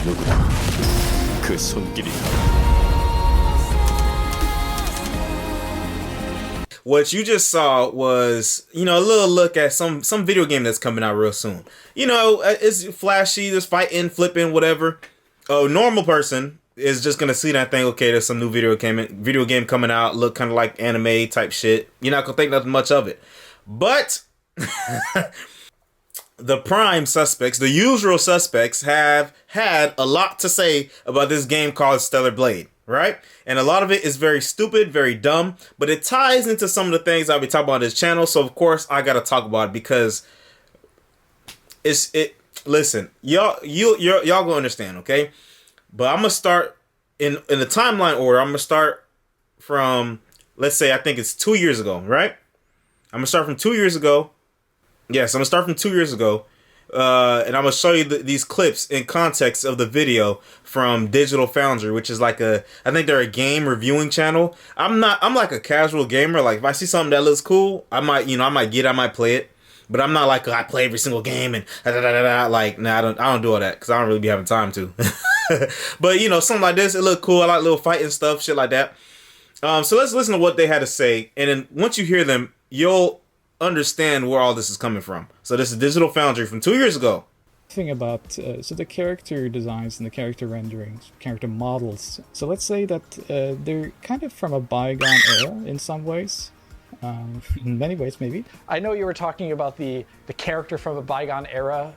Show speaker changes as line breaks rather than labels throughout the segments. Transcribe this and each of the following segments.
누구다. 그 손길이다.
What you just saw was, a little look at some video game that's coming out real soon. It's flashy, there's fighting, flipping, whatever. A normal person is just gonna see that and think, okay, there's some new video game coming out, look kind of like anime type shit. You're not gonna think nothing much of it. But the prime suspects, the usual suspects, have had a lot to say about this game called Stellar Blade, right? And a lot of it is very stupid, very dumb, but it ties into some of the things I'll be talking about on this channel. So of course I gotta talk about it because listen, y'all gonna understand, okay? But I'm gonna start in the timeline order. I'm gonna start from, let's say, I think it's 2 years ago, right? I'm gonna start from 2 years ago. Yes, I'm gonna start from 2 years ago, and I'm gonna show you these clips in context of the video from Digital Foundry, which is I think they're a game reviewing channel. I'm like a casual gamer. Like if I see something that looks cool, I might play it. But I'm not like, I play every single game and like, nah, I don't do all that because I don't really be having time to. But something like this, it looked cool. I like little fighting stuff, shit like that. So let's listen to what they had to say, and then once you hear them, you'll understand where all this is coming from. So this is Digital Foundry from 2 years ago.
Thing about so the character designs and the character renderings, character models. So let's say that they're kind of from a bygone era in some ways. In many ways, maybe.
I know you were talking about the character from a bygone era.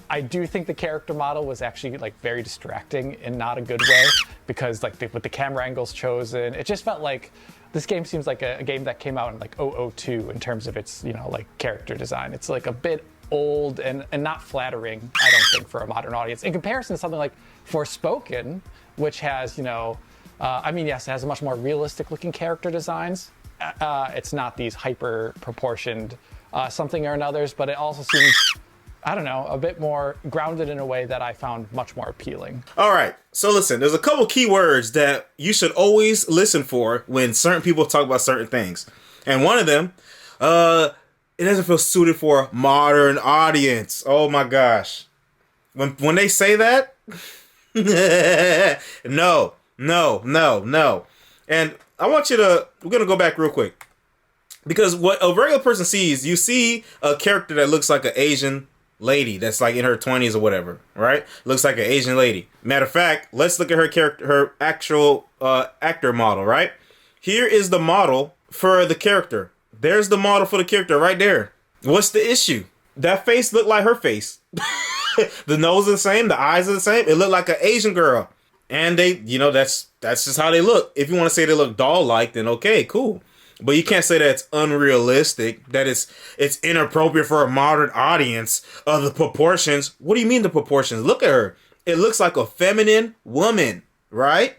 I do think the character model was actually like very distracting in not a good way because with the camera angles chosen, it just felt like this game seems like a game that came out in like 2002 in terms of its character design. It's like a bit old and not flattering, I don't think, for a modern audience. In comparison to something like Forspoken, which has yes, it has a much more realistic looking character designs. It's not these hyper proportioned something or another's, but it also seems, I don't know, a bit more grounded in a way that I found much more appealing.
All right, so listen, there's a couple key words that you should always listen for when certain people talk about certain things, and one of them, it doesn't feel suited for a modern audience. Oh my gosh, when they say that, no, and I want you to, we're going to go back real quick. Because what a regular person sees, you see a character that looks like an Asian lady that's like in her 20s or whatever, right? Looks like an Asian lady. Matter of fact, let's look at her character, her actual actor model, right? Here is the model for the character. There's the model for the character right there. What's the issue? That face looked like her face. The nose is the same. The eyes are the same. It looked like an Asian girl. And they, that's just how they look. If you want to say they look doll-like, then okay, cool. But you can't say that it's unrealistic, that it's inappropriate for a modern audience of the proportions. What do you mean the proportions? Look at her. It looks like a feminine woman, right?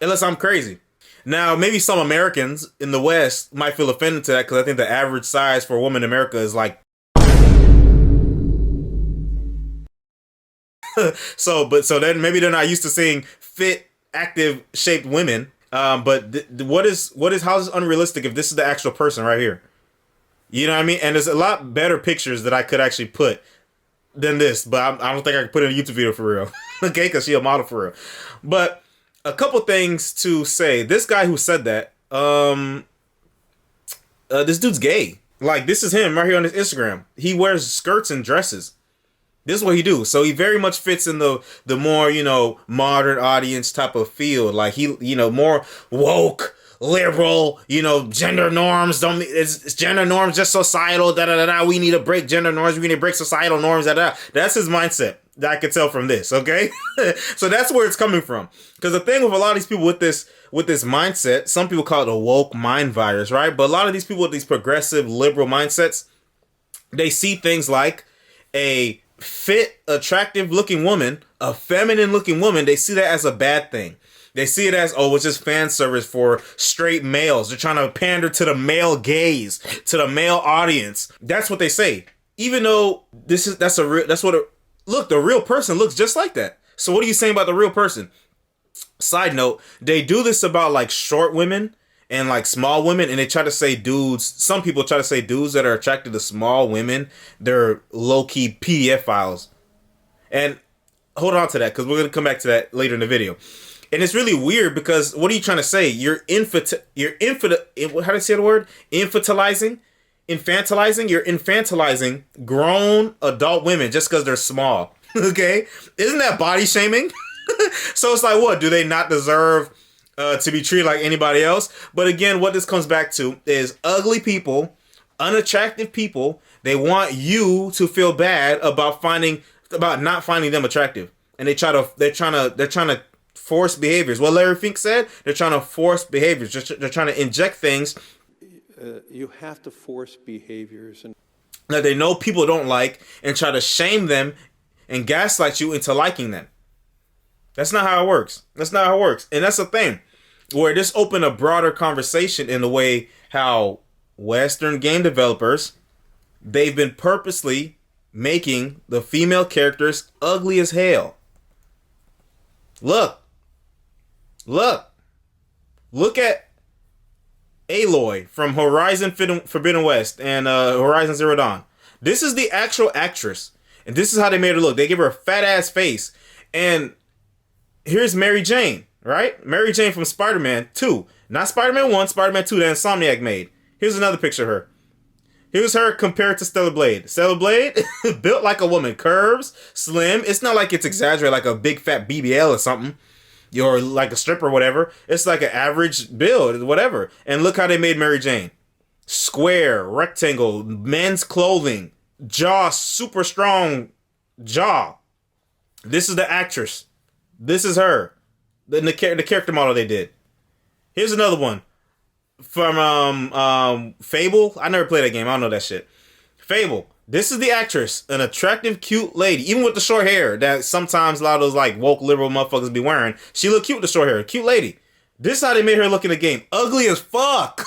Unless I'm crazy. Now, maybe some Americans in the West might feel offended to that because I think the average size for a woman in America is like so then maybe they're not used to seeing fit, active, shaped women. But how is this unrealistic if this is the actual person right here? You know what I mean? And there's a lot better pictures that I could actually put than this, but I don't think I can put in a YouTube video for real. Okay, because she's a model for real. But a couple things to say. This guy who said that, this dude's gay. Like, this is him right here on his Instagram. He wears skirts and dresses. This is what he do. So he very much fits in the more, modern audience type of field. Like he, more woke, liberal, gender norms. It's gender norms just societal, We need to break gender norms. We need to break societal norms, That's his mindset. That I could tell from this, okay? So that's where it's coming from. Because the thing with a lot of these people with this mindset, some people call it a woke mind virus, right? But a lot of these people with these progressive, liberal mindsets, they see things like a fit, attractive looking woman, a feminine looking woman, they see that as a bad thing. They see it as, it's just fan service for straight males. They're trying to pander to the male gaze, to the male audience. That's what they say. Even though the real person looks just like that. So what are you saying about the real person? Side note, they do this about like short women and like small women, and they try to say dudes, some people try to say dudes that are attracted to small women, they're low-key PDF files. And hold on to that because we're gonna come back to that later in the video. And it's really weird because what are you trying to say? You're how do you say the word? Infantilizing. You're infantilizing grown adult women just because they're small. Okay, isn't that body shaming? So it's like, what, do they not deserve to be treated like anybody else? But again, what this comes back to is ugly people, unattractive people. They want you to feel bad about not finding them attractive, and they're trying to force behaviors. What Larry Fink said, they're trying to force behaviors. They're trying to inject things.
You have to force behaviors and
that they know people don't like and try to shame them and gaslight you into liking them. That's not how it works. And that's the thing where this opened a broader conversation in the way how Western game developers, they've been purposely making the female characters ugly as hell. Look at Aloy from Horizon Forbidden West and Horizon Zero Dawn. This is the actual actress, and this is how they made her look. They give her a fat ass face, and here's Mary Jane, right? Mary Jane from Spider-Man 2, not Spider-Man 1, Spider-Man 2 that Insomniac made. Here's another picture of her. Here's her compared to Stellar Blade. Stellar Blade, built like a woman, curves, slim. It's not like it's exaggerated like a big fat BBL or something, or like a stripper or whatever. It's like an average build, whatever. And look how they made Mary Jane. Square, rectangle, men's clothing, jaw, super strong jaw. This is the actress. This is her. The character model they did. Here's another one. From Fable. I never played that game. I don't know that shit. Fable. This is the actress. An attractive, cute lady. Even with the short hair that sometimes a lot of those like woke liberal motherfuckers be wearing. She look cute with the short hair. Cute lady. This is how they made her look in the game. Ugly as fuck.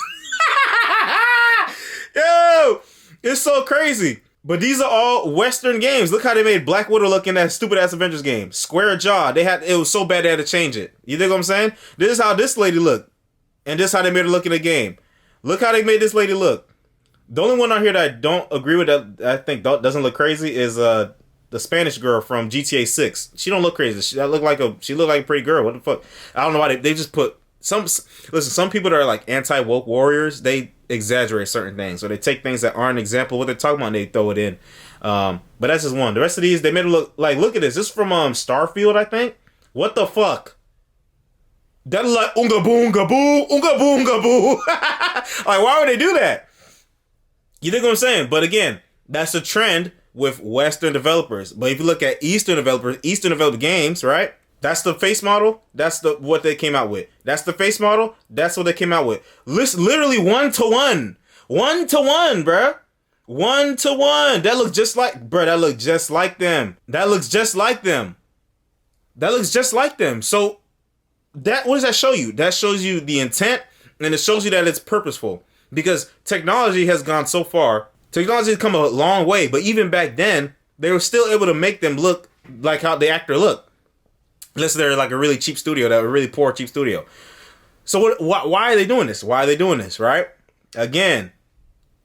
Yo! It's so crazy. But these are all Western games. Look how they made Black Widow look in that stupid ass Avengers game. Square jaw. It was so bad they had to change it. You think what I'm saying? This is how this lady looked. And this is how they made her look in the game. Look how they made this lady look. The only one out here that I don't agree with that I think doesn't look crazy is the Spanish girl from GTA 6. She don't look crazy. She looked like a pretty girl. What the fuck? I don't know why they just put some people that are like anti-woke warriors, they exaggerate certain things. So they take things that aren't an example of what they're talking about and they throw it in. But that's just one. The rest of these, they made it look like, look at this. This is from Starfield, I think. What the fuck? That look like unga boonga boo, unga boonga boo. Like, why would they do that? You think what I'm saying? But again, that's a trend with Western developers. But if you look at Eastern developed games, right? That's the face model. That's what they came out with. That's the face model. That's what they came out with. Literally 1-to-1. 1-to-1, bruh. 1-to-1. That looks just like, bruh, that looks just like them. That looks just like them. That looks just like them. So, what does that show you? That shows you the intent, and it shows you that it's purposeful. Because technology has gone so far. Technology has come a long way, but even back then, they were still able to make them look like how the actor looked. Unless they're like a really cheap studio, that a really poor cheap studio. So why are they doing this? Why are they doing this, right? Again,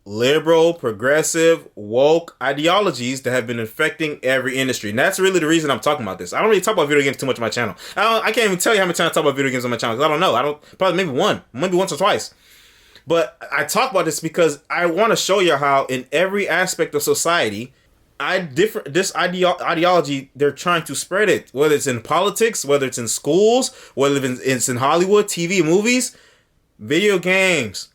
liberal, progressive, woke ideologies that have been infecting every industry. And that's really the reason I'm talking about this. I don't really talk about video games too much on my channel. I can't even tell you how many times I talk about video games on my channel because I don't know. Probably maybe once or twice. But I talk about this because I want to show you how in every aspect of society, this ideology, they're trying to spread it. Whether it's in politics, whether it's in schools, whether it's in Hollywood, TV, movies, video games.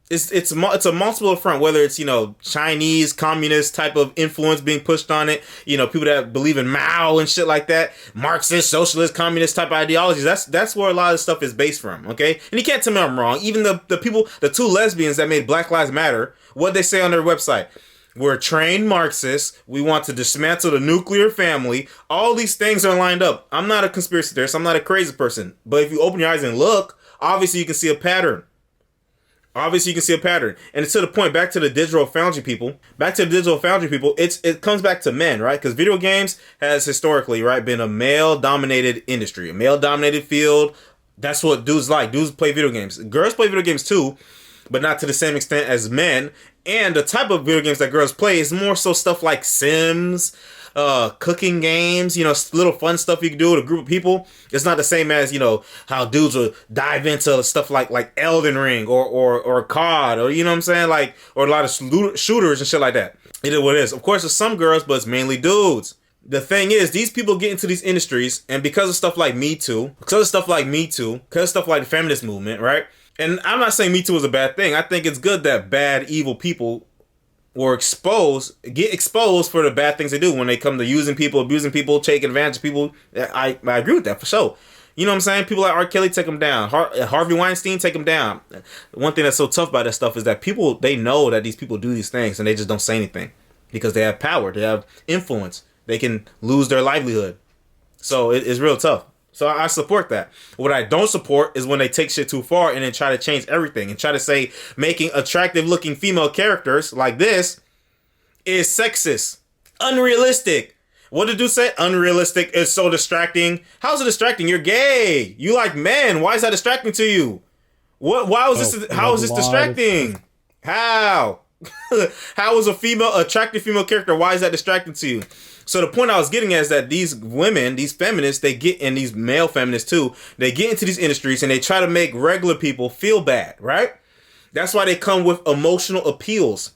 It's a multiple front, whether it's, Chinese communist type of influence being pushed on it, people that believe in Mao and shit like that, Marxist, socialist, communist type of ideologies. That's where a lot of stuff is based from, okay? And you can't tell me I'm wrong. Even the two lesbians that made Black Lives Matter, what they say on their website? We're trained Marxists. We want to dismantle the nuclear family. All these things are lined up. I'm not a conspiracy theorist. I'm not a crazy person. But if you open your eyes and look, obviously you can see a pattern. And it's to the point, back to the digital foundry people, it comes back to men, right? Because video games has historically, right, been a male-dominated industry, a male-dominated field. That's what dudes like. Dudes play video games. Girls play video games too, but not to the same extent as men. And the type of video games that girls play is more so stuff like Sims, cooking games, little fun stuff you can do with a group of people. It's not the same as, how dudes will dive into stuff like Elden Ring or COD, or, you know what I'm saying? Like, or a lot of shooters and shit like that. It is what it is. Of course, there's some girls, but it's mainly dudes. The thing is, these people get into these industries, and because of stuff like Me Too, because of stuff like the feminist movement, right? And I'm not saying Me Too is a bad thing. I think it's good that bad, evil people get exposed for the bad things they do when they come to using people, abusing people, taking advantage of people. I agree with that for sure. You know what I'm saying? People like R. Kelly, take them down. Harvey Weinstein, take them down. One thing that's so tough about that stuff is that people, they know that these people do these things, and they just don't say anything because they have power, they have influence. They can lose their livelihood. So it's real tough. So I support that. What I don't support is when they take shit too far and then try to change everything and try to say making attractive looking female characters like this is sexist, unrealistic. What did you say? Unrealistic is so distracting. How's it distracting? You're gay. You like men. Why is that distracting to you? What? Why was this? How is this distracting? How? How is attractive female character? Why is that distracting to you? So the point I was getting at is that these women, these feminists, and these male feminists too, they get into these industries and they try to make regular people feel bad, right? That's why they come with emotional appeals.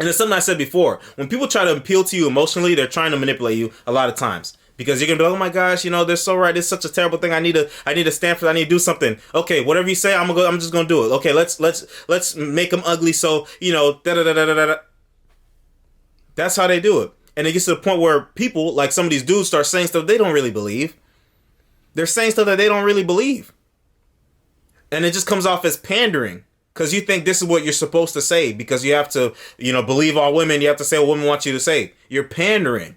And it's something I said before. When people try to appeal to you emotionally, they're trying to manipulate you a lot of times. Because you're gonna be like, oh my gosh, they're so right. It's such a terrible thing. I need to stand for. I need to do something. Okay, whatever you say, I'm just gonna do it. Okay, let's make them ugly. So da da da da da da. That's how they do it. And it gets to the point where people, like some of these dudes, start saying stuff they don't really believe. They're saying stuff that they don't really believe. And it just comes off as pandering. Because you think this is what you're supposed to say. Because you have to, believe all women. You have to say what women want you to say. You're pandering.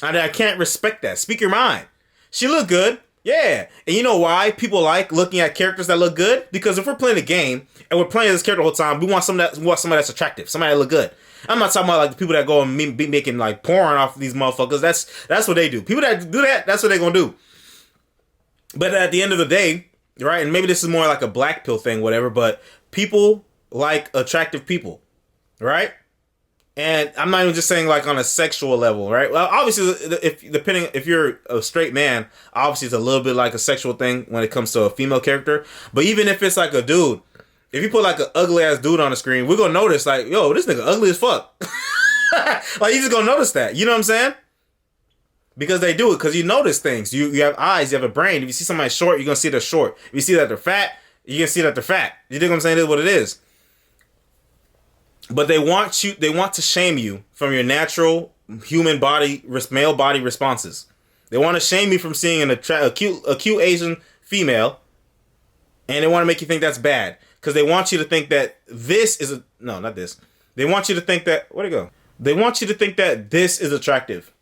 I can't respect that. Speak your mind. She looked good. Yeah. And you know why people like looking at characters that look good? Because if we're playing a game and we're playing this character the whole time, we want somebody that's attractive. Somebody that look good. I'm not talking about like the people that go and be making like porn off these motherfuckers. That's what they do. People that do that, that's what they're gonna do. But at the end of the day, right? And maybe this is more like a black pill thing, whatever. But people like attractive people, right? And I'm not even just saying like on a sexual level, right? Well, obviously, if you're a straight man, obviously it's a little bit like a sexual thing when it comes to a female character. But even if it's like a dude. If you put like an ugly ass dude on the screen, we're gonna notice like, yo, this nigga ugly as fuck. Like you just gonna notice that. You know what I'm saying? Because they do it. Because you notice things. You have eyes. You have a brain. If you see somebody short, you're gonna see they're short. If you see that they're fat, you're gonna see that they're fat. You think what I'm saying? This is what it is. But they want to shame you from your natural human body, male body responses. They want to shame you from seeing a cute Asian female, and they want to make you think that's bad. Because they want you to think that this is no, not this. They want you to think that, where'd it go? They want you to think that this is attractive.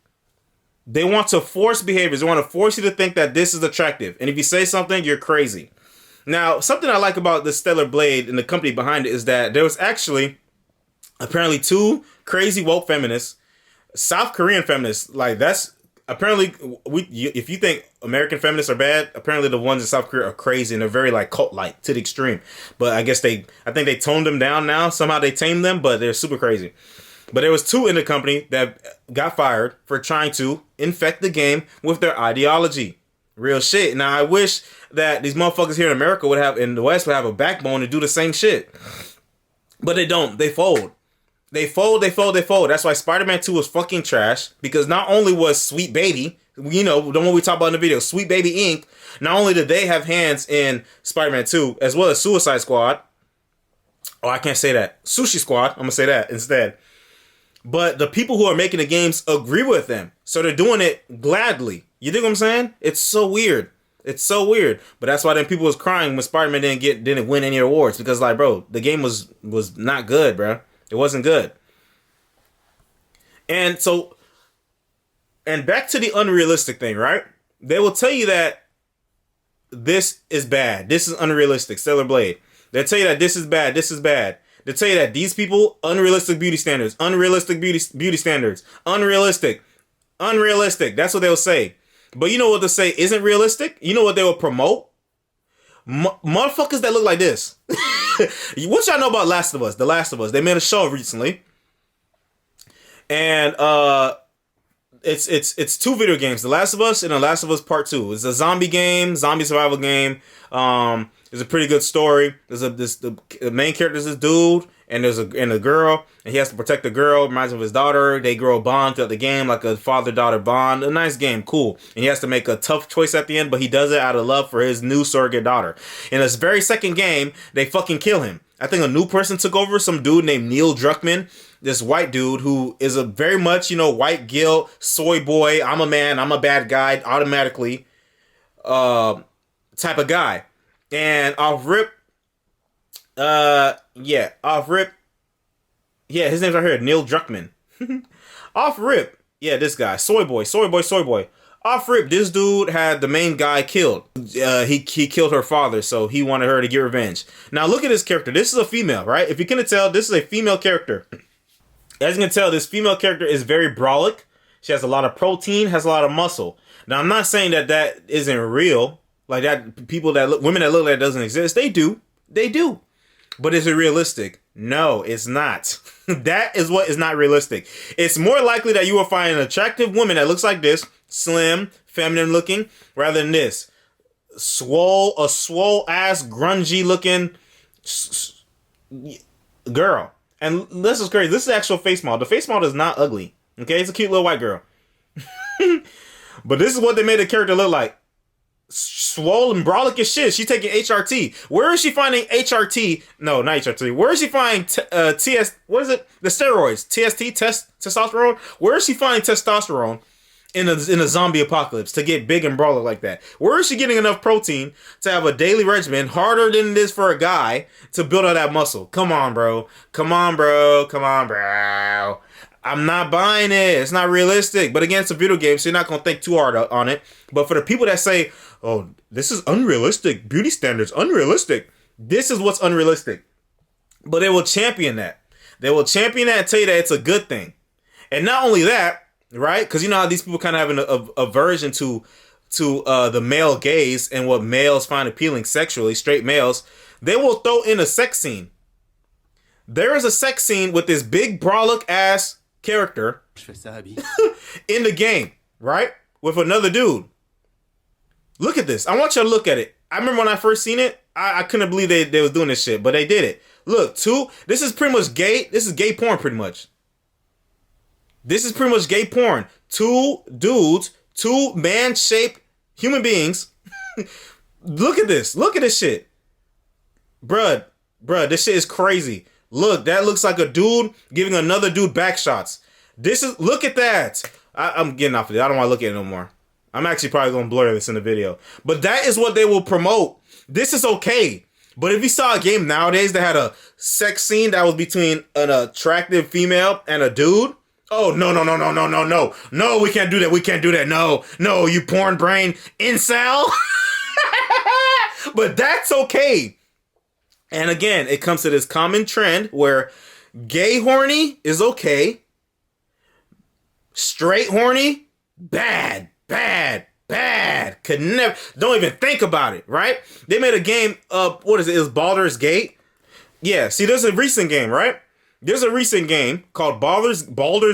They want to force behaviors. They want to force you to think that this is attractive. And if you say something, you're crazy. Now, something I like about the Steller Blade and the company behind it is that there was actually apparently 2 crazy woke feminists, South Korean feminists. Like that's apparently if you think American feminists are bad, apparently the ones in South Korea are crazy and they're very like cult-like to the extreme. But I think they toned them down now. Somehow they tamed them, but they're super crazy. But there was 2 in the company that got fired for trying to infect the game with their ideology. Real shit. Now I wish that these motherfuckers here in America in the West would have a backbone to do the same shit. But they don't. They fold. They fold. That's why Spider-Man 2 was fucking trash. Because not only was Sweet Baby, the one we talked about in the video, Sweet Baby Inc., not only did they have hands in Spider-Man 2, as well as Suicide Squad. Oh, I can't say that. Sushi Squad. I'm going to say that instead. But the people who are making the games agree with them. So they're doing it gladly. You think what I'm saying? It's so weird. It's so weird. But that's why then people was crying when Spider-Man didn't win any awards. Because like, bro, the game was not good, bro. It wasn't good. And back to the unrealistic thing, right? They will tell you that this is bad. This is unrealistic. Stellar Blade. They'll tell you that this is bad. This is bad. They'll tell you that these people, unrealistic beauty standards. Unrealistic beauty standards. Unrealistic. That's what they'll say. But you know what they'll say isn't realistic? You know what they will promote? Motherfuckers that look like this. What y'all know about Last of Us? The Last of Us. They made a show recently. And it's two video games, The Last of Us and The Last of Us Part 2. It's a zombie game, zombie survival game. It's a pretty good story. The main character is this dude, and there's a girl, and he has to protect the girl. Reminds him of his daughter. They grow a bond throughout the game, like a father-daughter bond. A nice game, cool. And he has to make a tough choice at the end, but he does it out of love for his new surrogate daughter. In this very second game, they fucking kill him. I think a new person took over, some dude named Neil Druckmann, this white dude who is a very much, white guilt, oy boy, I'm a man, I'm a bad guy, automatically type of guy. And off rip, his name's right here, Neil Druckmann. Off rip, this guy, soy boy. Off rip, this dude had the main guy killed. He killed her father, so he wanted her to get revenge. Now look at this character. This is a female, right? If you couldn't tell, this is a female character. As you can tell, this female character is very brolic. She has a lot of protein, has a lot of muscle. Now I'm not saying that isn't real. Like that, women that look like that doesn't exist. They do. But is it realistic? No, it's not. That is what is not realistic. It's more likely that you will find an attractive woman that looks like this, slim, feminine looking, rather than this swole ass, grungy looking girl. And this is crazy. This is the actual face model. The face model is not ugly. Okay, it's a cute little white girl. But this is what they made the character look like. Swollen, brolic as shit. She's taking HRT. Where is she finding HRT? No, not HRT. Where is she finding what is it? The steroids. Testosterone. Where is she finding testosterone in a zombie apocalypse to get big and brolic like that? Where is she getting enough protein to have a daily regimen harder than it is for a guy to build up that muscle? Come on, bro. I'm not buying it. It's not realistic. But again, it's a video game, so you're not going to think too hard on it. But for the people that say, oh, this is unrealistic, beauty standards, unrealistic, this is what's unrealistic. But they will champion that. They will champion that and tell you that it's a good thing. And not only that, right? Because you know how these people kind of have an aversion to the male gaze and what males find appealing sexually, straight males. They will throw in a sex scene. There is a sex scene with this big brolic ass character in the game, right? With another dude. Look at this. I want you to look at it. I remember when I first seen it, I couldn't believe they was doing this shit, but they did it. Look, this is pretty much gay. This is gay porn pretty much. This is pretty much gay porn. Two dudes, two man-shaped human beings. Look at this. Look at this shit. Bruh, this shit is crazy. Look, that looks like a dude giving another dude back shots. Look at that. I'm getting off of it. I don't want to look at it no more. I'm actually probably going to blur this in the video. But that is what they will promote. This is okay. But if you saw a game nowadays that had a sex scene that was between an attractive female and a dude, oh, no. No, we can't do that. No, you porn brain incel. But that's okay. And again, it comes to this common trend where gay horny is okay. Straight horny, bad. Could never, don't even think about it, right? They made a game of, what is it? It was Baldur's Gate. Yeah, see, there's a recent game, right? There's a recent game called Baldur's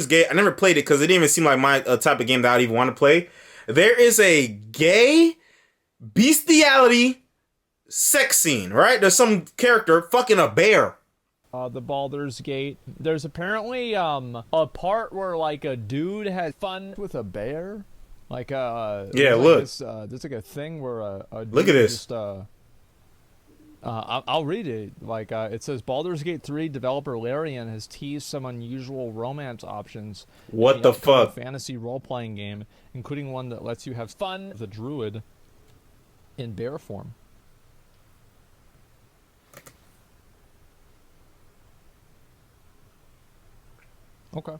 Gate. I never played it because it didn't even seem like my type of game that I'd even want to play. There is a gay bestiality sex scene, right? There's some character fucking a bear.
The Baldur's Gate. There's apparently a part where like a dude had fun with a bear. Like
yeah,
like
look.
There's like a thing where a dude
look at this.
Just, I'll read it. Like it says, Baldur's Gate 3 developer Larian has teased some unusual romance options.
What the fuck?
Fantasy role-playing game, including one that lets you have fun with a druid in bear form. Okay.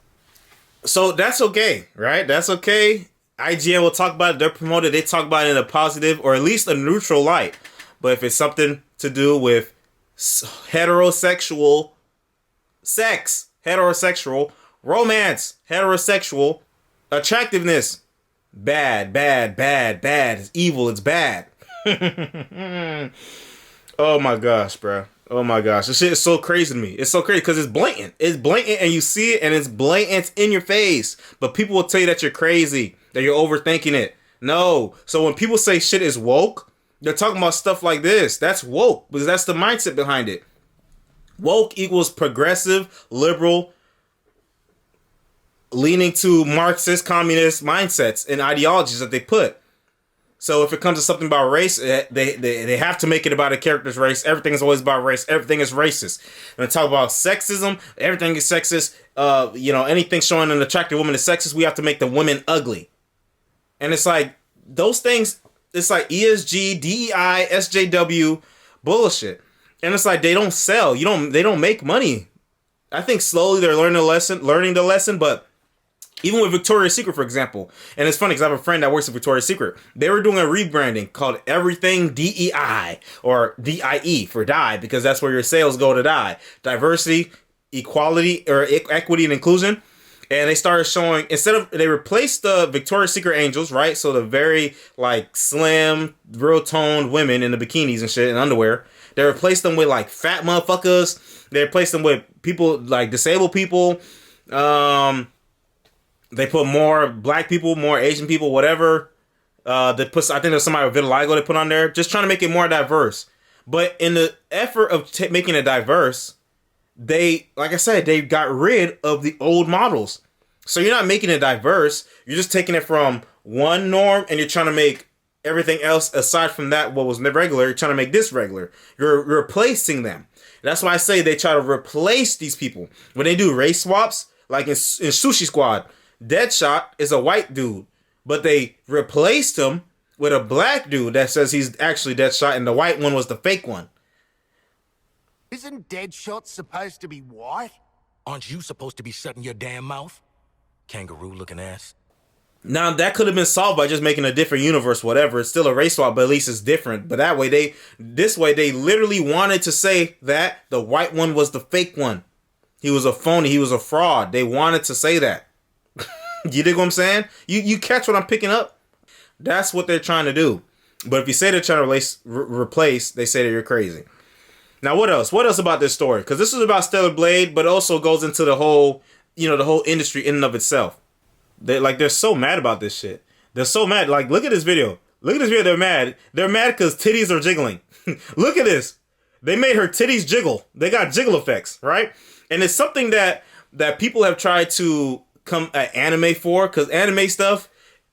So that's okay, right? That's okay. IGN will talk about it. They're promoted. They talk about it in a positive or at least a neutral light. But if it's something to do with heterosexual sex, heterosexual romance, heterosexual attractiveness, bad. It's evil. It's bad. Oh my gosh, bro. Oh my gosh, this shit is so crazy to me. It's so crazy because it's blatant. It's blatant, and you see it, and it's blatant in your face. But people will tell you that you're crazy, that you're overthinking it. No. So when people say shit is woke, they're talking about stuff like this. That's woke because that's the mindset behind it. Woke equals progressive, liberal, leaning to Marxist, communist mindsets and ideologies that they put. So if it comes to something about race, they have to make it about a character's race. Everything is always about race. Everything is racist. And they talk about sexism. Everything is sexist. Anything showing an attractive woman is sexist. We have to make the women ugly. And it's like those things. It's like ESG, DEI, SJW bullshit. And it's like they don't sell. They don't make money. I think slowly they're learning the lesson, but even with Victoria's Secret, for example, and it's funny because I have a friend that works at Victoria's Secret. They were doing a rebranding called Everything DEI or DIE for die because that's where your sales go to die. Diversity, equality, or equity and inclusion. And they started showing, they replaced the Victoria's Secret angels, right? So the very like slim, real toned women in the bikinis and shit and underwear. They replaced them with like fat motherfuckers. They replaced them with people like disabled people. They put more black people, more Asian people, whatever. I think there's somebody with vitiligo they put on there, just trying to make it more diverse. But in the effort of making it diverse, they got rid of the old models. So you're not making it diverse. You're just taking it from one norm and you're trying to make everything else aside from that what was regular. You're trying to make this regular. You're replacing them. That's why I say they try to replace these people. When they do race swaps, like in Sushi Squad, Deadshot is a white dude, but they replaced him with a black dude that says he's actually Deadshot, and the white one was the fake one.
Isn't Deadshot supposed to be white? Aren't you supposed to be shutting your damn mouth? Kangaroo-looking ass.
Now, that could have been solved by just making a different universe, whatever. It's still a race swap, but at least it's different. But they literally wanted to say that the white one was the fake one. He was a phony. He was a fraud. They wanted to say that. You dig what I'm saying? You catch what I'm picking up? That's what they're trying to do. But if you say they're trying to replace, they say that you're crazy. Now, what else? What else about this story? Because this is about Stellar Blade, but also goes into the whole industry in and of itself. They're so mad about this shit. They're so mad. Like, look at this video. Look at this video. They're mad. They're mad because titties are jiggling. Look at this. They made her titties jiggle. They got jiggle effects, right? And it's something that people have tried to come at anime for, because anime stuff,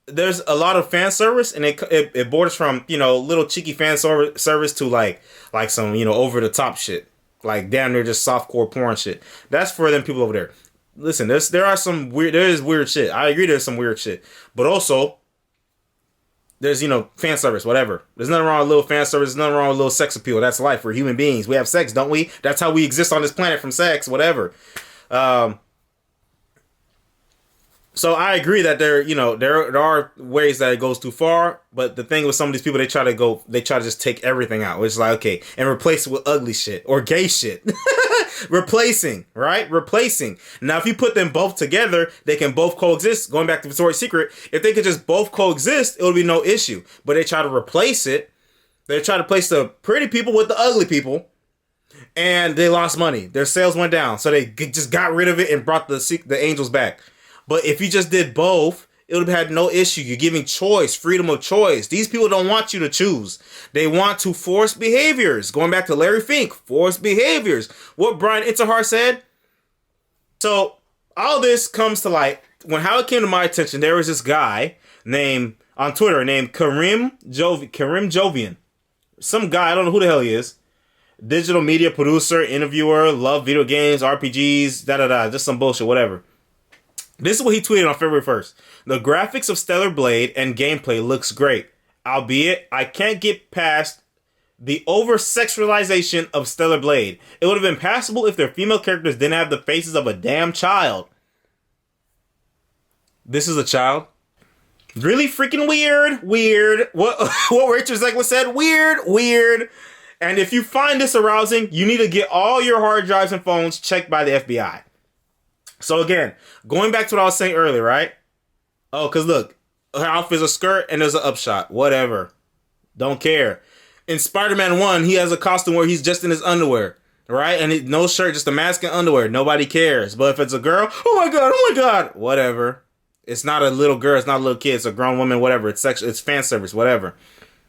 there's a lot of fan service, and it borders from little cheeky fan service to like some over the top shit, like damn near just softcore porn shit. That's for them people over there. Listen, there is weird shit. I agree, there's some weird shit, but also there's fan service, whatever. There's nothing wrong with little fan service. There's nothing wrong with little sex appeal. That's life. We're human beings. We have sex, don't we? That's how we exist on this planet, from sex, whatever. So I agree that there are ways that it goes too far, but the thing with some of these people, they try to just take everything out, which is like, okay, and replace it with ugly shit or gay shit. Replacing. Now, if you put them both together, they can both coexist. Going back to Victoria's Secret, if they could just both coexist, it would be no issue. But they try to replace it. They try to place the pretty people with the ugly people, and they lost money. Their sales went down, so they just got rid of it and brought the angels back. But if you just did both, it would have had no issue. You're giving choice, freedom of choice. These people don't want you to choose. They want to force behaviors. Going back to Larry Fink, force behaviors. What Brian Itzhar said. So all this comes to light. How it came to my attention, there was this guy on Twitter named Karim Jovian. Some guy, I don't know who the hell he is. Digital media producer, interviewer, love video games, RPGs, just some bullshit, whatever. This is what he tweeted on February 1st. The graphics of Stellar Blade and gameplay looks great. Albeit, I can't get past the over-sexualization of Stellar Blade. It would have been passable if their female characters didn't have the faces of a damn child. This is a child? Really freaking weird. What Rachel Zegler said? Weird. And if you find this arousing, you need to get all your hard drives and phones checked by the FBI. So again, going back to what I was saying earlier, right? Oh, because look, her outfit is a skirt and there's an upshot. Whatever. Don't care. In Spider-Man 1, he has a costume where he's just in his underwear. right? And no shirt, just a mask and underwear. Nobody cares. But if it's a girl, oh my god, whatever. It's not a little girl. It's not a little kid. It's a grown woman. Whatever. It's sexual. It's fan service. Whatever.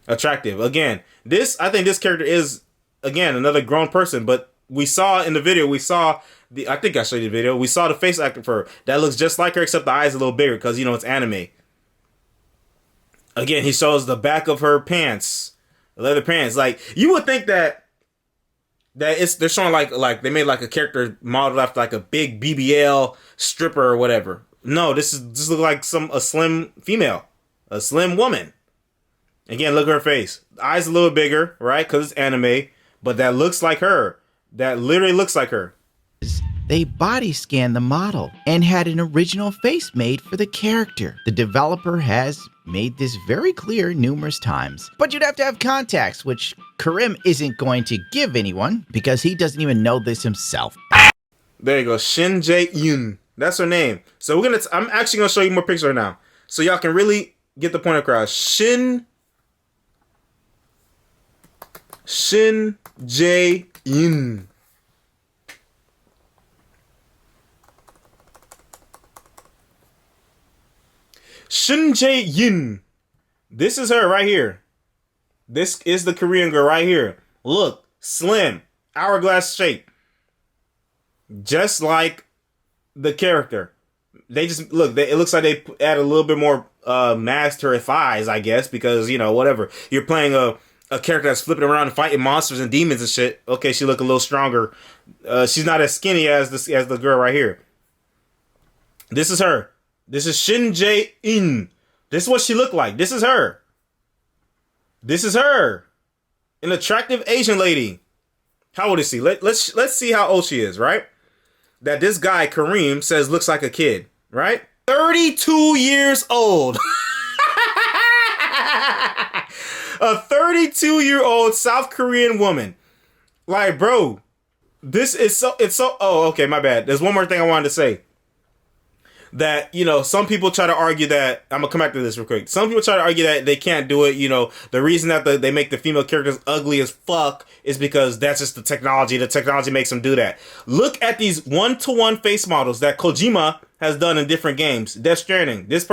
Attractive. Again, I think this character is again another grown person. But we saw in the video. I think I showed you the video. We saw the face actor for her that looks just like her, except the eyes a little bigger because it's anime. Again, he shows the back of her pants, leather pants. Like you would think that they're showing like they made like a character modeled after like a big BBL stripper or whatever. No, this looks like a slim female, a slim woman. Again, look at her face. The eyes a little bigger, right? Because it's anime, but that looks like her. That literally looks like her.
They body scanned the model and had an original face made for the character. The developer has made this very clear numerous times, but you'd have to have contacts, which Karim isn't going to give anyone because he doesn't even know this himself.
There you go, Shin Jae-yoon. That's her name. So I'm actually gonna show you more pictures now, so y'all can really get the point across. Shin Jae-yoon. Shin Jae-yoon. This is her right here. This is the Korean girl right here. Look, slim, hourglass shape, just like the character. They just look. It looks like they add a little bit more mass to her thighs, I guess, because whatever. You're playing a character that's flipping around and fighting monsters and demons and shit. Okay, she look a little stronger. She's not as skinny as the girl right here. This is her. This is Shin Jae-in. This is what she looked like. This is her. This is her. An attractive Asian lady. How old is she? Let's see how old she is, right? That this guy, Kareem, says looks like a kid, right? 32 years old. A 32-year-old South Korean woman. Like, bro, this is oh, okay, my bad. There's one more thing I wanted to say. That, some people try to argue that, I'm gonna come back to this real quick. Some people try to argue that they can't do it. The reason that they make the female characters ugly as fuck is because that's just the technology. The technology makes them do that. Look at these 1-to-1 face models that Kojima has done in different games. Death Stranding. This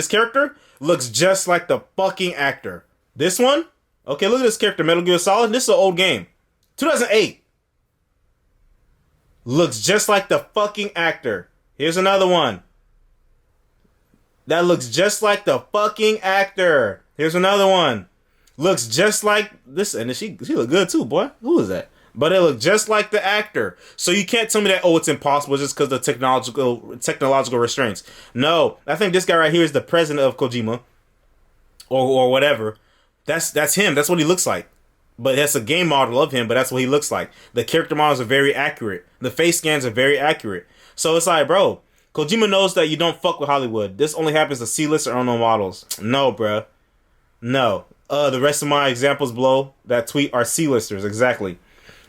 character looks just like the fucking actor. This one, okay, look at this character, Metal Gear Solid. This is an old game. 2008. Looks just like the fucking actor. Here's another one. That looks just like the fucking actor. Here's another one. Looks just like this. And she look good too, boy. Who is that? But it looked just like the actor. So you can't tell me that, it's impossible just because of the technological restraints. No, I think this guy right here is the president of Kojima. Or whatever. That's him. That's what he looks like. But that's a game model of him, but that's what he looks like. The character models are very accurate. The face scans are very accurate. So it's like, bro, Kojima knows that you don't fuck with Hollywood. This only happens to C-list or unknown models. No, bruh. No. The rest of my examples below that tweet are C-listers, exactly.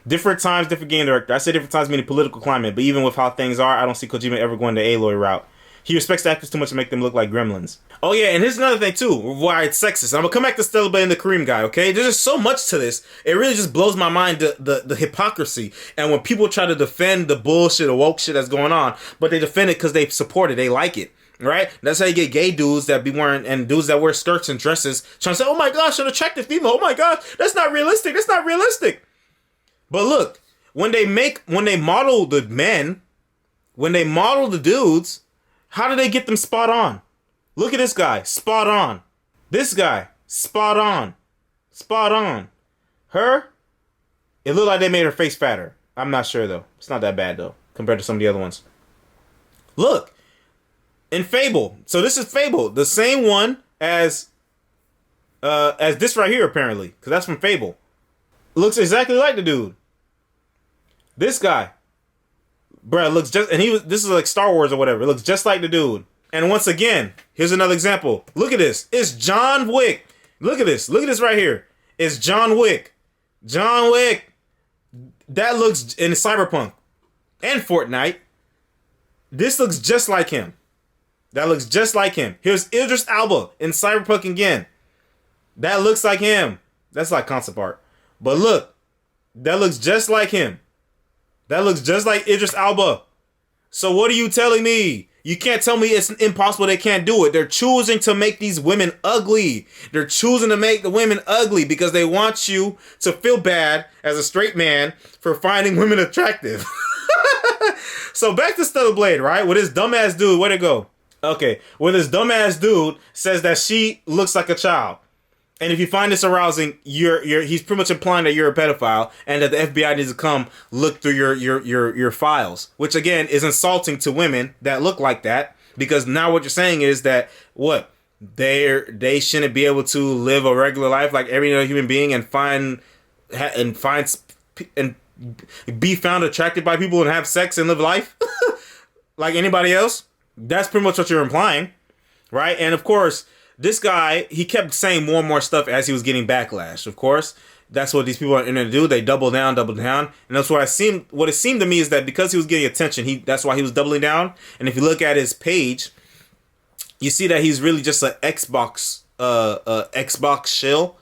Different times, different game director. I say different times meaning political climate, but even with how things are, I don't see Kojima ever going the Aloy route. He respects actors too much to make them look like gremlins. Oh yeah, and here's another thing too, why it's sexist. I'm gonna come back to Steller and the Kareem guy, okay? There's just so much to this. It really just blows my mind, the hypocrisy. And when people try to defend the bullshit or woke shit that's going on, but they defend it because they support it, they like it, right? That's how you get gay dudes that be wearing, and dudes that wear skirts and dresses, trying to say, oh my gosh, an attractive female, oh my gosh, that's not realistic, that's not realistic. But look, when they model the men, when they model the dudes, how do they get them spot on? Look at this guy, spot on. This guy, spot on. Spot on. Her, it looked like they made her face fatter. I'm not sure though. It's not that bad though, compared to some of the other ones. Look, in Fable. So this is Fable, the same one as this right here apparently, because that's from Fable. Looks exactly like the dude. This guy. Bruh, looks just, and this is like Star Wars or whatever. It looks just like the dude. And once again, here's another example. Look at this. It's John Wick. Look at this. Look at this right here. It's John Wick. John Wick. That looks in Cyberpunk and Fortnite. This looks just like him. That looks just like him. Here's Idris Elba in Cyberpunk again. That looks like him. That's like concept art. But look, that looks just like him. That looks just like Idris Elba. So what are you telling me? You can't tell me it's impossible they can't do it. They're choosing to make these women ugly. They're choosing to make the women ugly because they want you to feel bad as a straight man for finding women attractive. So back to Stellar Blade, right? With this dumbass dude, where'd it go? Okay, where this dumbass dude says that she looks like a child. And if you find this arousing, he's pretty much implying that you're a pedophile and that the FBI needs to come look through your files, which again is insulting to women that look like that, because now what you're saying is that they shouldn't be able to live a regular life like every other human being and be found attracted by people and have sex and live life like anybody else. That's pretty much what you're implying, right? And of course, this guy, he kept saying more and more stuff as he was getting backlash. Of course, that's what these people are going to do. They double down. And that's what it seemed to me is that because he was getting attention, that's why he was doubling down. And if you look at his page, you see that he's really just an Xbox shill.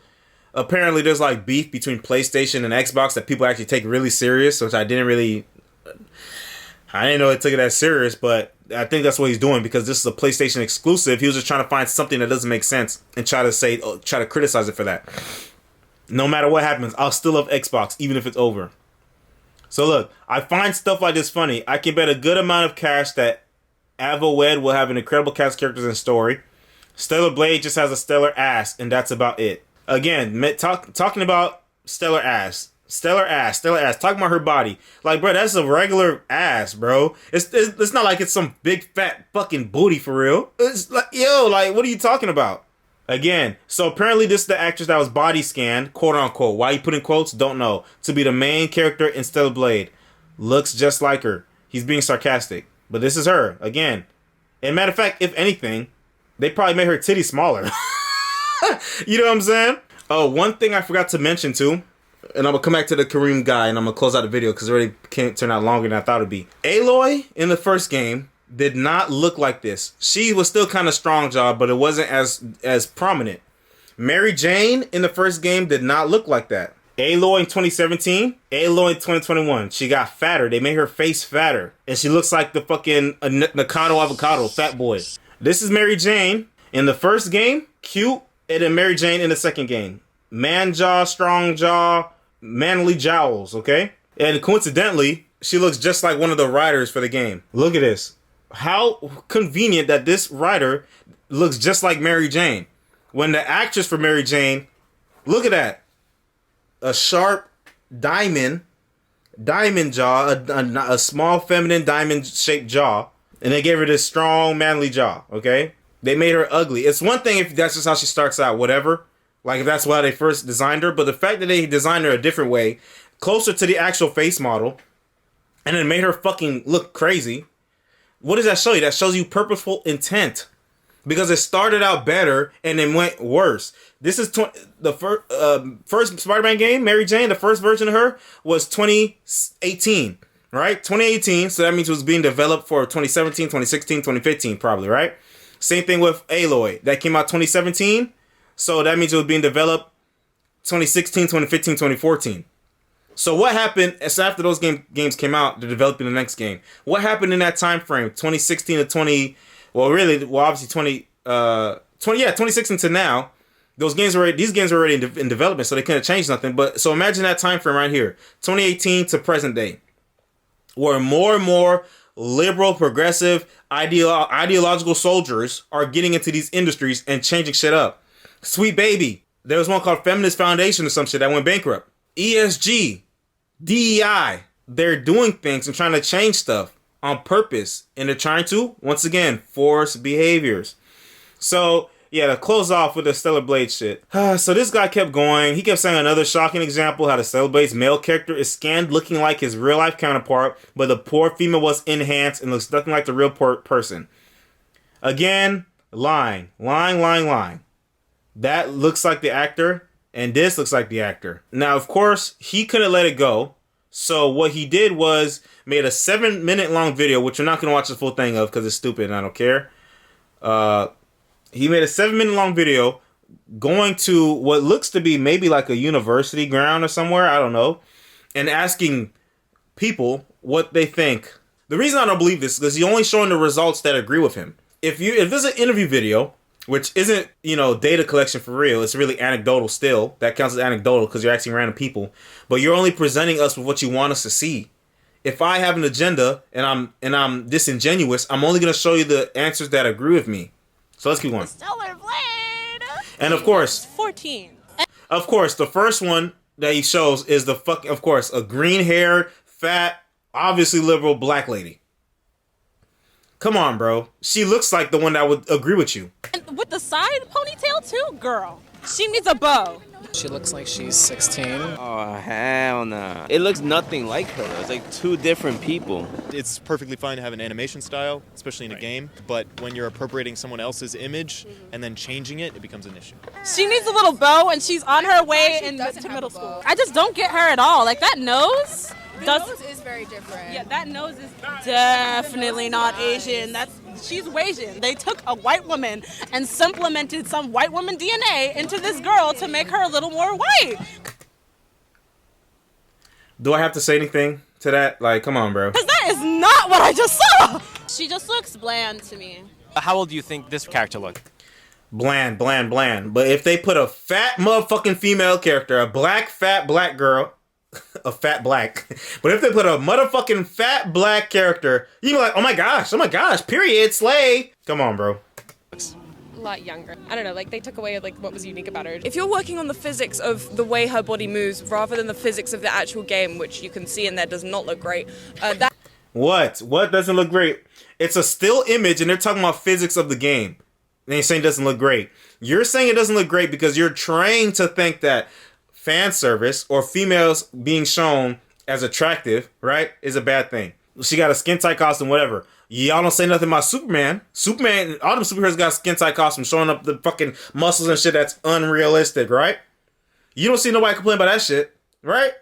Apparently, there's like beef between PlayStation and Xbox that people actually take really serious, which I didn't know it took it that serious, but I think that's what he's doing because this is a PlayStation exclusive. He was just trying to find something that doesn't make sense and try to criticize it for that. No matter what happens, I'll still love Xbox, even if it's over. So look, I find stuff like this funny. I can bet a good amount of cash that Ava Wed will have an incredible cast of characters and story. Stellar Blade just has a stellar ass, and that's about it. Again, talking about stellar ass. Talking about her body. Like, bro, that's a regular ass, bro. It's not like it's some big fat fucking booty for real. It's like, what are you talking about? Again, so apparently this is the actress that was body scanned, quote unquote. Why you put in quotes? Don't know. To be the main character in Stellar Blade. Looks just like her. He's being sarcastic. But this is her. Again. And matter of fact, if anything, they probably made her titty smaller. You know what I'm saying? Oh, one thing I forgot to mention too. And I'm going to come back to the Kareem guy and I'm going to close out the video because it already can't turn out longer than I thought it would be. Aloy in the first game did not look like this. She was still kind of strong jaw, but it wasn't as prominent. Mary Jane in the first game did not look like that. Aloy in 2017, Aloy in 2021. She got fatter. They made her face fatter. And she looks like the fucking Nakano Avocado, fat boy. This is Mary Jane in the first game, cute. And then Mary Jane in the second game. Man jaw, strong jaw, manly jowls, okay? And coincidentally, she looks just like one of the writers for the game. Look at this. How convenient that this writer looks just like Mary Jane. When the actress for Mary Jane, look at that. A sharp diamond jaw, a small feminine diamond-shaped jaw. And they gave her this strong, manly jaw, okay? They made her ugly. It's one thing if that's just how she starts out, whatever. Like if that's why they first designed her. But the fact that they designed her a different way, closer to the actual face model, and then made her fucking look crazy. What does that show you? That shows you purposeful intent. Because it started out better and then went worse. This is the first Spider-Man game, Mary Jane, the first version of her was 2018, right? 2018, so that means it was being developed for 2017, 2016, 2015 probably, right? Same thing with Aloy. That came out 2017. So that means it was being developed 2016, 2015, 2014. So what happened after those games came out, they're developing the next game. What happened in that time frame, 2016 to 2016 to now, these games were already in development, so they couldn't change nothing. But so imagine that time frame right here, 2018 to present day, where more and more liberal, progressive, ideological soldiers are getting into these industries and changing shit up. Sweet baby. There was one called Feminist Foundation or some shit that went bankrupt. ESG, DEI. They're doing things and trying to change stuff on purpose. And they're trying to, once again, force behaviors. So, yeah, to close off with the Stellar Blade shit. So this guy kept going. He kept saying another shocking example how the Stellar Blade's male character is scanned looking like his real life counterpart, but the poor female was enhanced and looks nothing like the real person. Again, lying. That looks like the actor, and this looks like the actor. Now, of course, he couldn't let it go. So what he did was made a 7-minute long video, which you're not going to watch the full thing of because it's stupid and I don't care. He made a 7-minute long video going to what looks to be maybe like a university ground or somewhere, I don't know, and asking people what they think. The reason I don't believe this is because he's only showing the results that agree with him. If there's an interview video, which isn't, data collection for real, it's really anecdotal still. That counts as anecdotal because you're asking random people. But you're only presenting us with what you want us to see. If I have an agenda and I'm disingenuous, I'm only going to show you the answers that agree with me. So let's keep going.
Stellar Blade.
And of course,
14.
Of course, the first one that he shows is a green-haired, fat, obviously liberal black lady. Come on, bro. She looks like the one that would agree with you.
And with the side ponytail too, girl. She needs a bow.
She looks like she's 16.
Oh, hell no. It looks nothing like her. It's like two different people.
It's perfectly fine to have an animation style, especially in a game, but when you're appropriating someone else's image and then changing it, it becomes an issue.
She needs a little bow and she's on her way to middle school. I just don't get her at all. Like that nose.
The nose is very different.
Yeah, that nose is definitely not Asian. She's Asian. They took a white woman and supplemented some white woman DNA into this girl to make her a little more white.
Do I have to say anything to that? Like, come on, bro.
Because that is not what I just saw. She just looks bland to me.
How old do you think this character looked?
Bland. But if they put a fat motherfucking female character, a fat black girl, a fat black. But if they put a motherfucking fat black character, you be like, oh my gosh, period, slay. Come on, bro.
A lot younger. I don't know, like they took away like what was unique about her. If you're working on the physics of the way her body moves rather than the physics of the actual game, which you can see in there does not look great.
What doesn't look great? It's a still image and they're talking about physics of the game. And they're saying it doesn't look great. You're saying it doesn't look great because you're trained to think that fan service or females being shown as attractive, right, is a bad thing. She got a skin tight costume, whatever. Y'all don't say nothing about Superman. All them superheroes got skin tight costumes showing up the fucking muscles and shit that's unrealistic, right? You don't see nobody complain about that shit, right?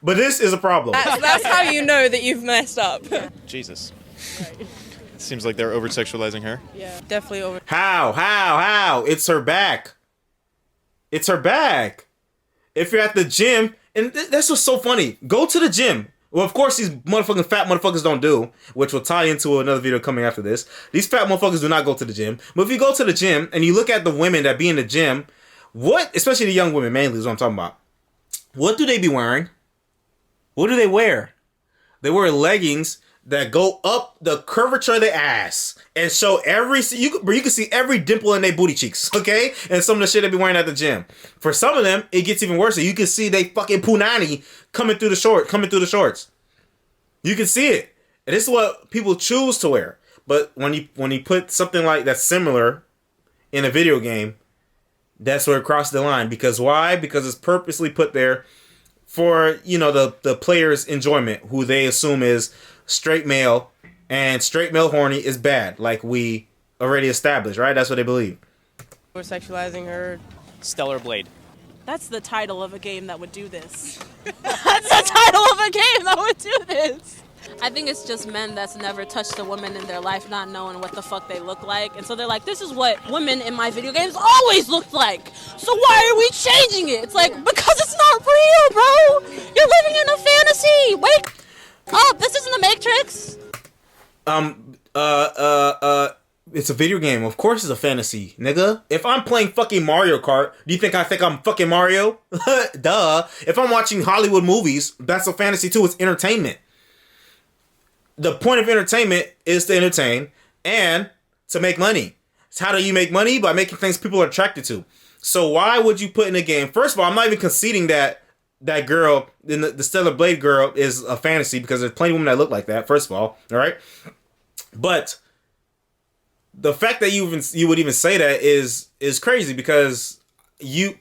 But this is a problem.
That's how you know that you've messed up.
Jesus. It seems like they're over-sexualizing her.
Yeah, definitely over.
How? It's her back. It's her back. If you're at the gym, and that's what's so funny. Go to the gym. Well, of course, these motherfucking fat motherfuckers don't do, which will tie into another video coming after this. These fat motherfuckers do not go to the gym. But if you go to the gym and you look at the women that be in the gym, especially the young women mainly is what I'm talking about. What do they be wearing? What do they wear? They wear leggings that go up the curvature of their ass and show you can see every dimple in their booty cheeks, okay? And some of the shit they be wearing at the gym. For some of them, it gets even worse. You can see they fucking punani coming through the shorts. You can see it. And this is what people choose to wear. But when you put something like that similar in a video game, that's where it crosses the line. Because why? Because it's purposely put there for, the player's enjoyment, who they assume is straight male, and straight male horny is bad, like we already established, right? That's what they believe.
We're sexualizing her.
Stellar Blade.
That's the title of a game that would do this. That's the title of a game that would do this. I think it's just men that's never touched a woman in their life not knowing what the fuck they look like. And so they're like, this is what women in my video games always looked like. So why are we changing it? It's like, because it's not real, bro. You're living in a fantasy. Wake up. This isn't the Matrix.
It's a video game. Of course it's a fantasy, nigga. If I'm playing fucking Mario Kart, do you think I think I'm fucking Mario? Duh. If I'm watching Hollywood movies, that's a fantasy too. It's entertainment. The point of entertainment is to entertain and to make money. So how do you make money? By making things people are attracted to. So why would you put in a game? First of all, I'm not even conceding that girl, the Stellar Blade girl, is a fantasy, because there's plenty of women that look like that, first of all right? But the fact that you would even say that is crazy, because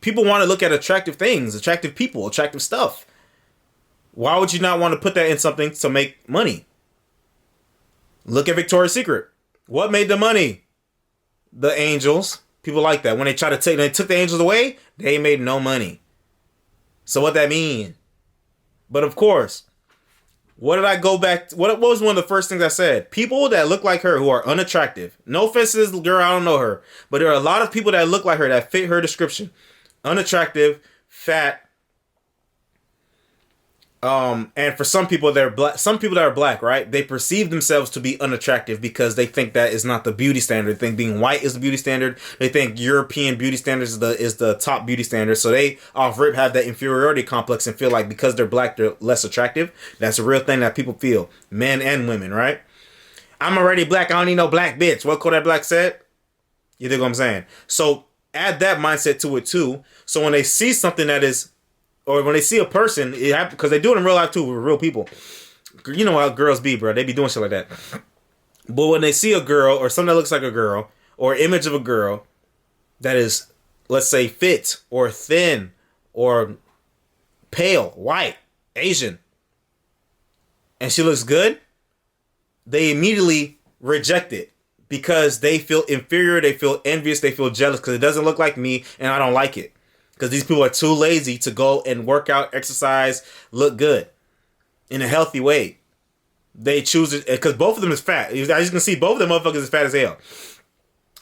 people want to look at attractive things, attractive people, attractive stuff. Why would you not want to put that in something to make money? Look at Victoria's Secret. What made the money? The angels. People like that. When they took the angels away, they made no money. So what that mean? But of course, what did I go back to? What was one of the first things I said? People that look like her who are unattractive. No offense to this girl, I don't know her. But there are a lot of people that look like her that fit her description. Unattractive, fat, And for some people, they're black. Some people that are black, right? They perceive themselves to be unattractive because they think that is not the beauty standard. They think being white is the beauty standard. They think European beauty standards is the top beauty standard. So they off rip have that inferiority complex and feel like because they're black, they're less attractive. That's a real thing that people feel, men and women, right? I'm already black. I don't need no black bitch. What Kodak Black said? You dig what I'm saying? So add that mindset to it too. So when they see something that is, or when they see a person, because they do it in real life too with real people. You know how girls be, bro. They be doing shit like that. But when they see a girl or something that looks like a girl or image of a girl that is, let's say, fit or thin or pale, white, Asian, and she looks good, they immediately reject it because they feel inferior, they feel envious, they feel jealous because it doesn't look like me and I don't like it. Because these people are too lazy to go and work out, exercise, look good in a healthy way. They choose it because both of them is fat. As you can see, both of them motherfuckers is fat as hell.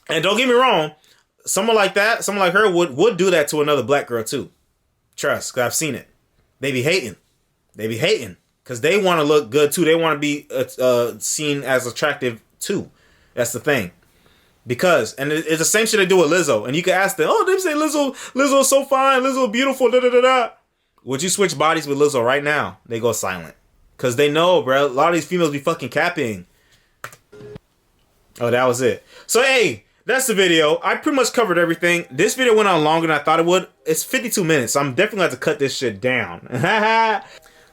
And don't get me wrong, someone like that, someone like her would do that to another black girl too. Trust, because I've seen it. They be hating. They be hating because they want to look good too. They want to be seen as attractive too. That's the thing. Because, and it's the same shit they do with Lizzo. And you can ask them, oh, they say Lizzo's so fine, Lizzo beautiful, da da da da. Would you switch bodies with Lizzo right now? They go silent. Because they know, bro, a lot of these females be fucking capping. Oh, that was it. So, hey, that's the video. I pretty much covered everything. This video went on longer than I thought it would. It's 52 minutes, so I'm definitely going to have to cut this shit down.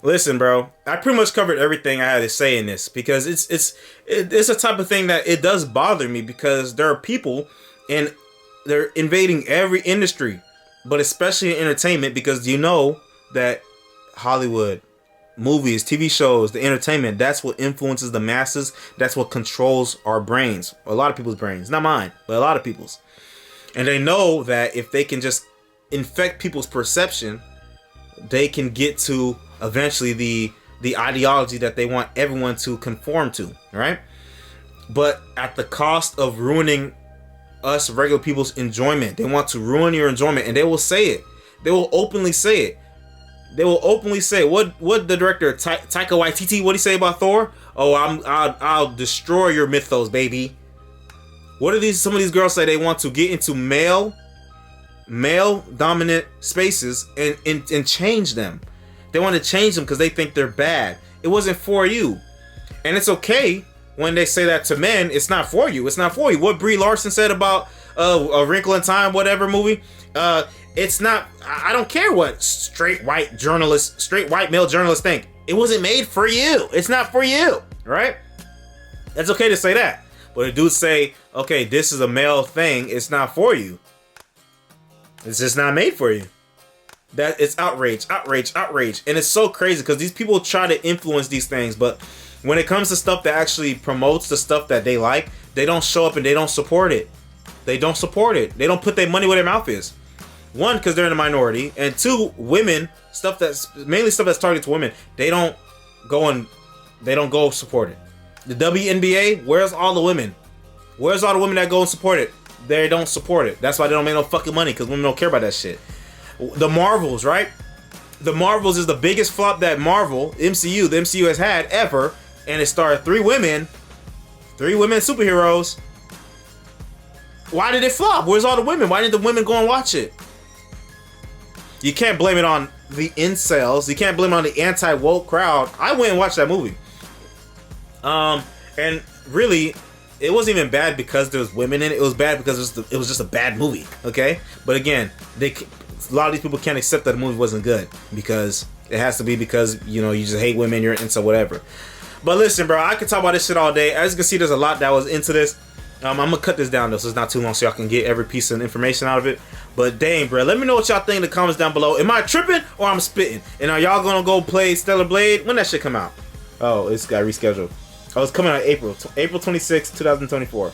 Listen, bro, I pretty much covered everything I had to say in this because it's a type of thing that it does bother me because there are people and they're invading every industry, but especially in entertainment because you know that Hollywood, movies, TV shows, the entertainment, that's what influences the masses. That's what controls our brains. A lot of people's brains, not mine, but a lot of people's. And they know that if they can just infect people's perception, they can get to eventually the ideology that they want everyone to conform to, right? But at the cost of ruining us regular people's enjoyment. They want to ruin your enjoyment, and they will say it. They will openly say it. They will openly say what the director Taika Waititi, what he say about Thor? Oh, I'll destroy your mythos, baby. What do some of these girls say? They want to get into male dominant spaces and change them. They want to change them because they think they're bad. It wasn't for you. And it's okay when they say that to men. It's not for you. It's not for you. What Brie Larson said about A Wrinkle in Time, whatever movie. It's not. I don't care what straight white male journalists think. It wasn't made for you. It's not for you, right? It's okay to say that. But a dude say, okay, this is a male thing. It's not for you. It's just not made for you. That it's outrage. And it's so crazy because these people try to influence these things, but when it comes to stuff that actually promotes the stuff that they like, they don't show up and they don't support it. They don't support it. They don't put their money where their mouth is. One, because they're in a minority, and two, women, mainly stuff that's targeted to women, they don't go support it. The WNBA, where's all the women? Where's all the women that go and support it? They don't support it. That's why they don't make no fucking money, because women don't care about that shit. The Marvels, right? The Marvels is the biggest flop that the MCU has had ever, and it starred three women superheroes. Why did it flop? Where's all the women? Why didn't the women go and watch it? You can't blame it on the incels. You can't blame it on the anti-woke crowd. I went and watched that movie. And really, it wasn't even bad because there was women in it. It was bad because it was just a bad movie. Okay? But again, a lot of these people can't accept that the movie wasn't good because it has to be because, you just hate women, you're into whatever. But listen, bro, I could talk about this shit all day. As you can see, there's a lot that was into this. I'm gonna cut this down though, so it's not too long, so y'all can get every piece of information out of it. But dang, bro, let me know what y'all think in the comments down below. Am I tripping or I'm spitting? And are y'all gonna go play Stellar Blade? When that shit come out? Oh, it's got rescheduled. Oh, it's coming out April 26, 2024.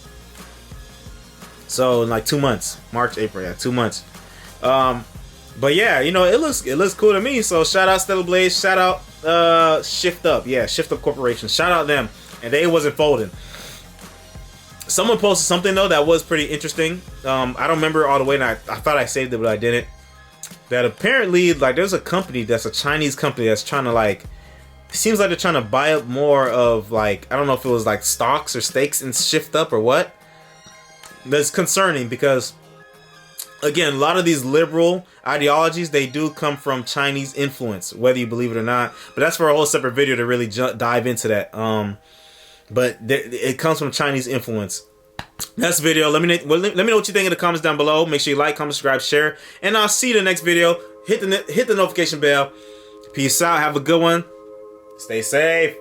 So in like 2 months, March, April, yeah, 2 months. But yeah, it looks cool to me. So shout out Stellar Blade, shout out Shift Up, yeah, Shift Up Corporation. Shout out them, and they wasn't folding. Someone posted something though that was pretty interesting. I don't remember all the way, and I thought I saved it, but I didn't. that apparently, like, there's a company that's a Chinese company that's trying to, like, seems like they're trying to buy up more of, like, I don't know if it was like stocks or stakes and shift up or what. That's concerning because, again, a lot of these liberal ideologies, they do come from Chinese influence, whether you believe it or not. But that's for a whole separate video to really dive into that. But it comes from Chinese influence. That's the video. Let me know what you think in the comments down below. Make sure you like, comment, subscribe, share, and I'll see you in the next video. Hit the notification bell. Peace out. Have a good one. Stay safe.